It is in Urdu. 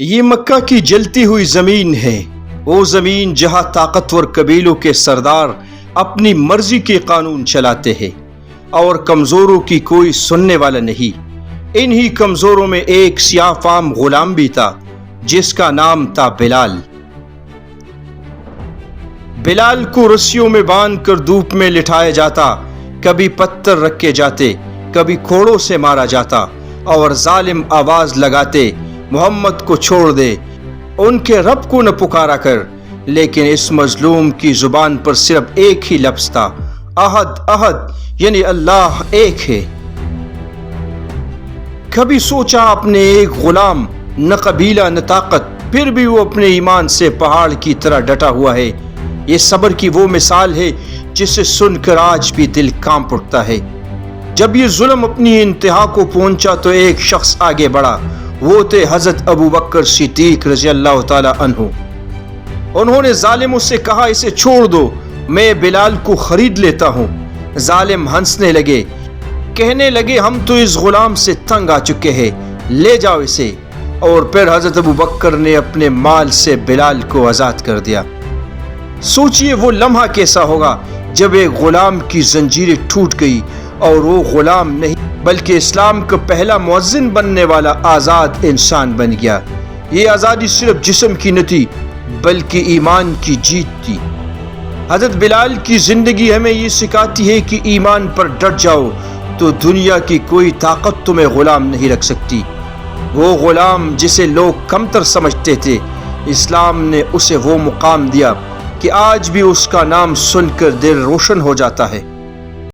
یہ مکہ کی جلتی ہوئی زمین ہے، وہ زمین جہاں طاقتور قبیلوں کے سردار اپنی مرضی کے قانون چلاتے ہیں اور کمزوروں کی کوئی سننے والا نہیں۔ انہی کمزوروں میں ایک سیاہ فام غلام بھی تھا جس کا نام تھا بلال۔ بلال کو رسیوں میں باندھ کر دھوپ میں لٹایا جاتا، کبھی پتھر رکھے جاتے، کبھی کوڑوں سے مارا جاتا اور ظالم آواز لگاتے، محمد کو چھوڑ دے، ان کے رب کو نہ پکارا کر۔ لیکن اس مظلوم کی زبان پر صرف ایک ہی لفظ تھا، احد احد، یعنی اللہ ایک ہے۔ کبھی سوچا اپنے ایک غلام، نہ قبیلہ نہ طاقت، پھر بھی وہ اپنے ایمان سے پہاڑ کی طرح ڈٹا ہوا ہے۔ یہ صبر کی وہ مثال ہے جسے سن کر آج بھی دل کانپ اٹھتا ہے۔ جب یہ ظلم اپنی انتہا کو پہنچا تو ایک شخص آگے بڑھا، وہ تھے حضرت ابو بکر صدیق رضی اللہ تعالی عنہ۔ انہوں نے ظالموں سے کہا، اسے چھوڑ دو، میں بلال کو خرید لیتا ہوں۔ ظالم ہنسنے لگے، کہنے لگے، ہم تو اس غلام سے تنگ آ چکے ہیں، لے جاؤ اسے۔ اور پھر حضرت ابو بکر نے اپنے مال سے بلال کو آزاد کر دیا۔ سوچئے وہ لمحہ کیسا ہوگا جب ایک غلام کی زنجیریں ٹوٹ گئی اور وہ غلام نہیں بلکہ اسلام کا پہلا مؤذن بننے والا آزاد انسان بن گیا۔ یہ آزادی صرف جسم کی نہ تھی بلکہ ایمان کی جیت تھی۔ حضرت بلال کی زندگی ہمیں یہ سکھاتی ہے کہ ایمان پر ڈٹ جاؤ تو دنیا کی کوئی طاقت تمہیں غلام نہیں رکھ سکتی۔ وہ غلام جسے لوگ کمتر سمجھتے تھے، اسلام نے اسے وہ مقام دیا کہ آج بھی اس کا نام سن کر دل روشن ہو جاتا ہے۔